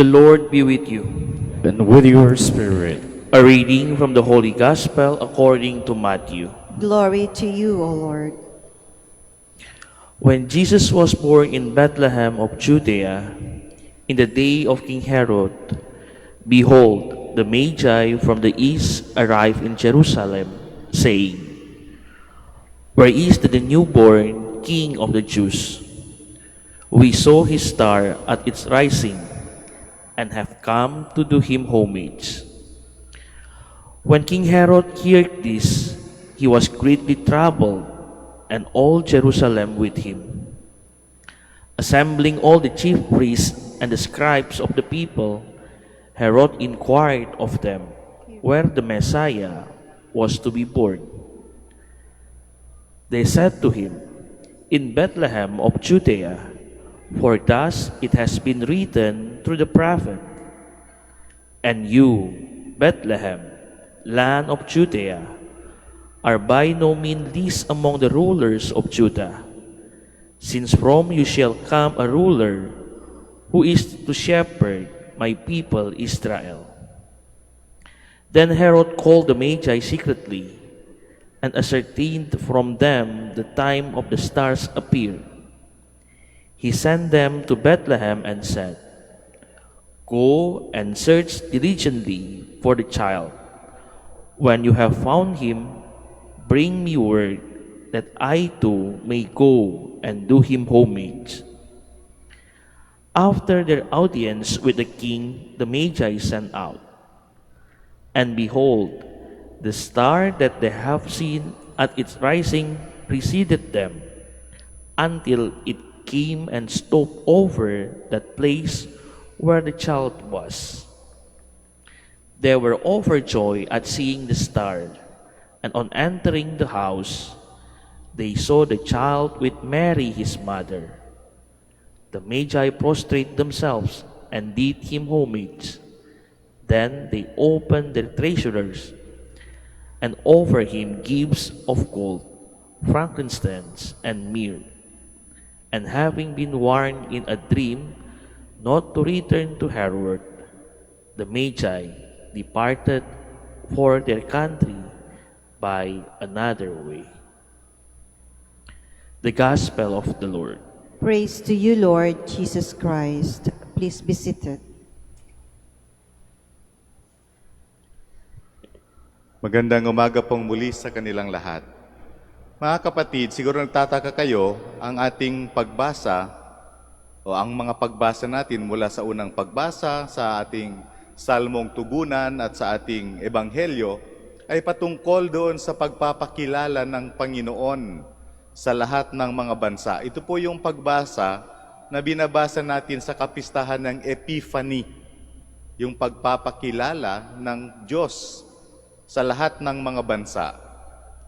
The Lord be with you. And with your spirit. A reading from the Holy Gospel according to Matthew. Glory to you, O Lord. When Jesus was born in Bethlehem of Judea, in the day of King Herod, behold, the Magi from the east arrived in Jerusalem, saying, Where is the newborn King of the Jews? We saw his star at its rising, and have come to do him homage. When King Herod heard this, he was greatly troubled, and all Jerusalem with him. Assembling all the chief priests and the scribes of the people, Herod inquired of them where the Messiah was to be born. They said to him, In Bethlehem of Judea, for thus it has been written through the prophet, And you, Bethlehem, land of Judea, are by no means least among the rulers of Judah, since from you shall come a ruler who is to shepherd my people Israel. Then Herod called the Magi secretly, and ascertained from them the time of the star's appear. He sent them to Bethlehem and said, Go and search diligently for the child. When you have found him, bring me word that I too may go and do him homage. After their audience with the king, the Magi sent out. And behold, the star that they have seen at its rising preceded them, until it came and stopped over that place where the child was. They were overjoyed at seeing the star, and on entering the house, they saw the child with Mary his mother. The Magi prostrated themselves and did him homage. Then they opened their treasures and offered him gifts of gold, frankincense, and myrrh. And having been warned in a dream not to return to Herod, the Magi departed for their country by another way. The Gospel of the Lord. Praise to you, Lord Jesus Christ. Please be seated. Magandang umaga pong muli sa kanilang lahat. Mga kapatid, siguro nagtataka kayo ang ating pagbasa o ang mga pagbasa natin mula sa unang pagbasa sa ating salmong tugunan at sa ating ebanghelyo ay patungkol doon sa pagpapakilala ng Panginoon sa lahat ng mga bansa. Ito po yung pagbasa na binabasa natin sa kapistahan ng Epiphany, yung pagpapakilala ng Diyos sa lahat ng mga bansa.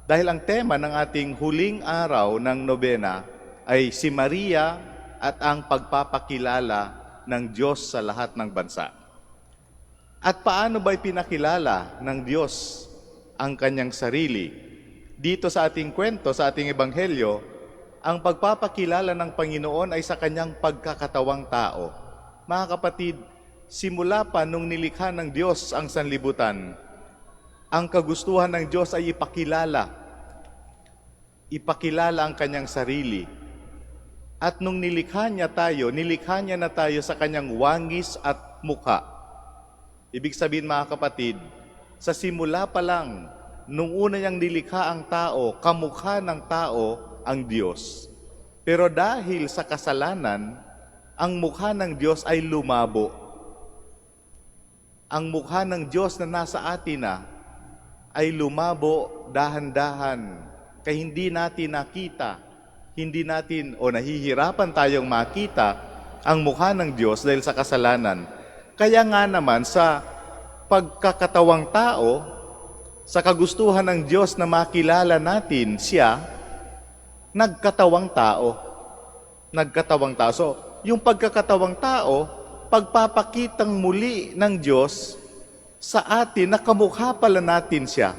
Dahil ang tema ng ating huling araw ng nobena ay si Maria at ang pagpapakilala ng Diyos sa lahat ng bansa. At paano ba'y pinakilala ng Diyos ang kanyang sarili? Dito sa ating kwento, sa ating ebanghelyo, ang pagpapakilala ng Panginoon ay sa kanyang pagkakatawang tao. Mga kapatid, simula pa nung nilikha ng Diyos ang sanlibutan, ang kagustuhan ng Diyos ay ipakilala ang kanyang sarili. At nung nilikha niya na tayo sa kanyang wangis at mukha. Ibig sabihin mga kapatid, sa simula pa lang, nung una niyang nilikha ang tao, kamukha ng tao ang Diyos. Pero dahil sa kasalanan, ang mukha ng Diyos ay lumabo. Ang mukha ng Diyos na nasa atin ay lumabo dahan-dahan, kaya hindi natin nakita, nahihirapan tayong makita ang mukha ng Diyos dahil sa kasalanan. Kaya nga naman sa pagkakatawang tao, sa kagustuhan ng Diyos na makilala natin siya, nagkatawang tao. So, yung pagkakatawang tao, pagpapakitang muli ng Diyos sa atin na kamukha pala natin siya.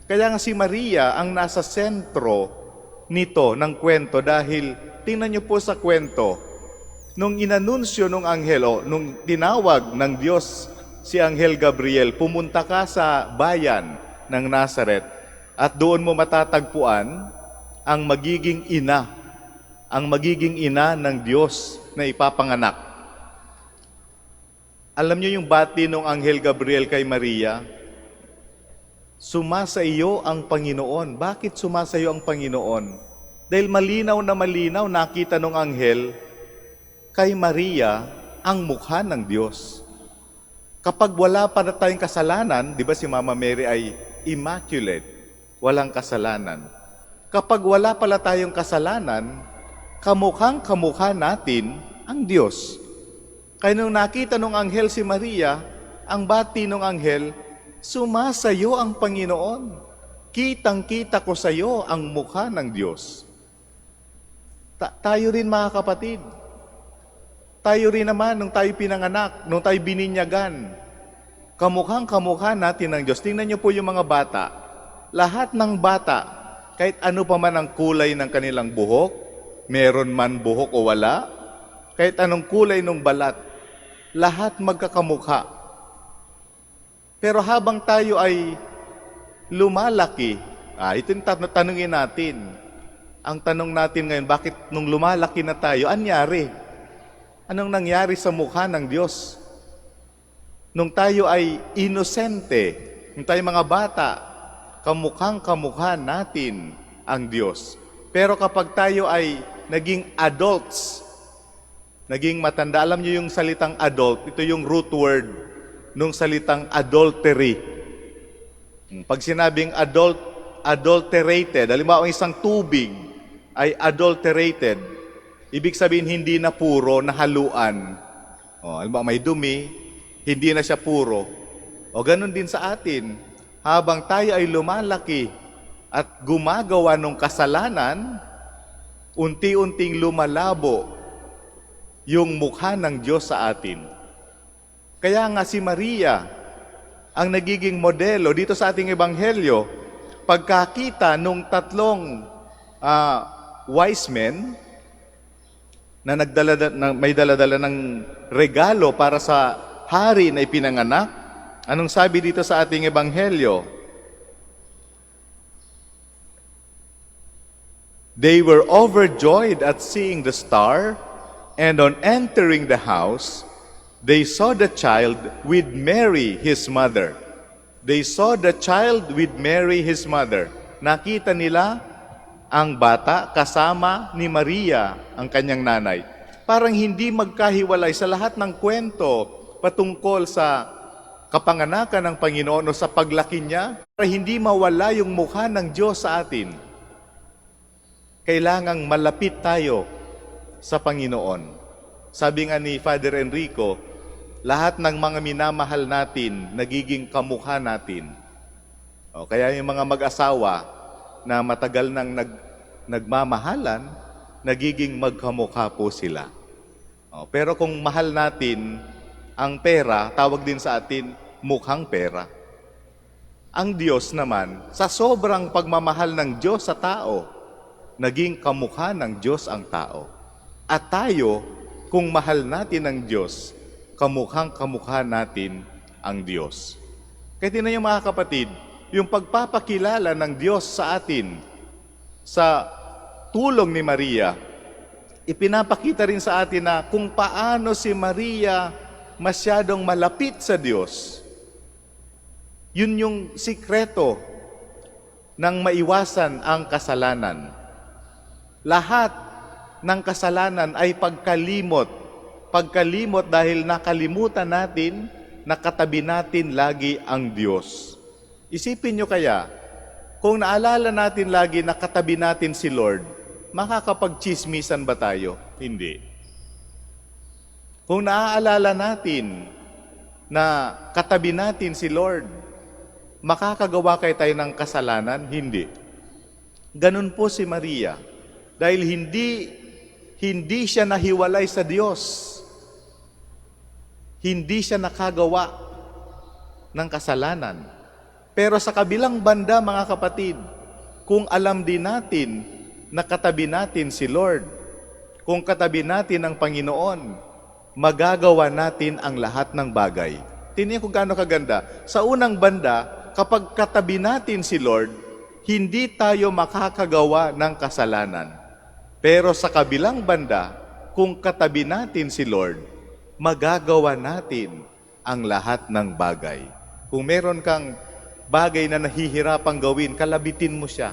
Kaya nga si Maria ang nasa sentro nito ng kwento dahil tingnan niyo po sa kwento, Nung inanunsyo nung anghel, o nung tinawag ng Diyos si Anghel Gabriel, pumunta ka sa bayan ng Nazareth at doon mo matatagpuan ang magiging ina ng Diyos na ipapanganak. Alam niyo yung bati ng Anghel Gabriel kay Maria? Sumasa iyo ang Panginoon. Bakit sumasa iyo ang Panginoon? Dahil malinaw na malinaw nakita ng anghel kay Maria ang mukha ng Diyos. Kapag wala pa na tayong kasalanan, di ba si Mama Mary ay immaculate, walang kasalanan. Kapag wala pala tayong kasalanan, kamukhang-kamukha natin ang Diyos. Kaya nung nakita ng anghel si Maria, ang bati ng anghel, sumasayo ang Panginoon. Kitang-kita ko sa iyo ang mukha ng Diyos. Tayo rin mga kapatid. Tayo rin naman, nung tayo pinanganak, nung tayo bininyagan, kamukhang-kamukha natin ng Diyos. Tingnan niyo po yung mga bata. Lahat ng bata, kahit ano pa man ang kulay ng kanilang buhok, meron man buhok o wala, kahit anong kulay ng balat, lahat magkakamukha. Pero habang tayo ay lumalaki, ito yung tanungin natin. Ang tanong natin ngayon, bakit nung lumalaki na tayo, anyari? Anong nangyari sa mukha ng Diyos? Nung tayo ay inosente, nung tayo mga bata, kamukhang-kamukha natin ang Diyos. Pero kapag tayo ay naging adults, naging matanda, alam niyo yung salitang adult, ito yung root word nung salitang adultery. Pag sinabing adulterated, halimbawa isang tubig ay adulterated, ibig sabihin hindi na puro, nahaluan. Halimbawa may dumi, hindi na siya puro. O ganun din sa atin, habang tayo ay lumalaki at gumagawa ng kasalanan, unti-unting lumalabo yung mukha ng Diyos sa atin. Kaya nga si Maria ang nagiging modelo dito sa ating ebanghelyo. Pagkakita nung tatlong wise men na may daladala ng regalo para sa hari na ipinanganak, anong sabi dito sa ating ebanghelyo? They were overjoyed at seeing the star, and on entering the house, they saw the child with Mary, his mother. They saw the child with Mary, his mother. Nakita nila ang bata kasama ni Maria, ang kanyang nanay. Parang hindi magkahiwalay sa lahat ng kwento patungkol sa kapanganakan ng Panginoon o sa paglaki niya, para hindi mawala yung mukha ng Diyos sa atin. Kailangang malapit tayo sa Panginoon. Sabi nga ni Father Enrico, lahat ng mga minamahal natin, nagiging kamukha natin. Kaya yung mga mag-asawa na matagal nang nagmamahalan, nagiging magkamukha po sila. Pero kung mahal natin ang pera, tawag din sa atin, mukhang pera. Ang Diyos naman, sa sobrang pagmamahal ng Diyos sa tao, naging kamukha ng Diyos ang tao. At tayo, kung mahal natin ang Diyos, kamukhang-kamukha natin ang Diyos. Kaya tingnan niyo mga kapatid, yung pagpapakilala ng Diyos sa atin, sa tulong ni Maria, ipinapakita rin sa atin na kung paano si Maria masyadong malapit sa Diyos. Yun yung sikreto ng maiwasan ang kasalanan. Lahat ng kasalanan ay pagkalimot. Pagkalimot dahil nakalimutan natin, nakatabi natin lagi ang Diyos. Isipin nyo kaya, kung naalala natin lagi nakatabi natin si Lord, makakapagchismisan ba tayo? Hindi. Kung naaalala natin na katabi natin si Lord, makakagawa kayo tayo ng kasalanan? Hindi. Ganun po si Maria. Dahil hindi siya nahiwalay sa Diyos. Hindi siya nakagawa ng kasalanan. Pero sa kabilang banda, mga kapatid, kung alam din natin na katabi natin si Lord, Kung katabi natin ang Panginoon, magagawa natin ang lahat ng bagay. Tingnan kung gaano kaganda. Sa unang banda, kapag katabi natin si Lord, hindi tayo makakagawa ng kasalanan. Pero sa kabilang banda, kung katabi natin si Lord, magagawa natin ang lahat ng bagay. Kung meron kang bagay na nahihirapang gawin, kalabitin mo siya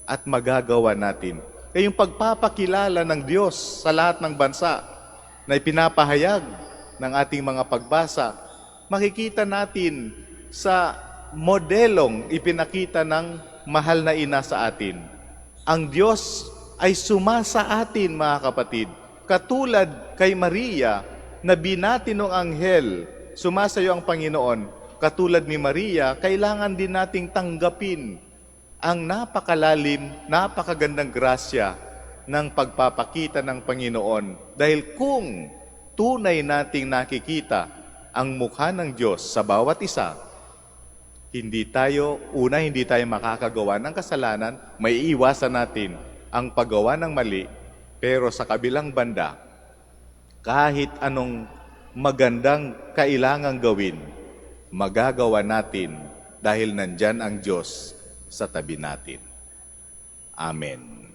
at magagawa natin. Kaya yung pagpapakilala ng Diyos sa lahat ng bansa na ipinapahayag ng ating mga pagbasa, makikita natin sa modelong ipinakita ng mahal na ina sa atin. Ang Diyos ay sumasa atin, mga kapatid. Katulad kay Maria na binati ng anghel, sumasayo ang Panginoon. Katulad ni Maria, kailangan din nating tanggapin ang napakalalim, napakagandang grasya ng pagpapakita ng Panginoon. Dahil kung tunay nating nakikita ang mukha ng Diyos sa bawat isa, hindi tayo makakagawa ng kasalanan, may iwasan natin ang paggawa ng mali, pero sa kabilang banda, kahit anong magandang kailangang gawin, magagawa natin dahil nandyan ang Diyos sa tabi natin. Amen.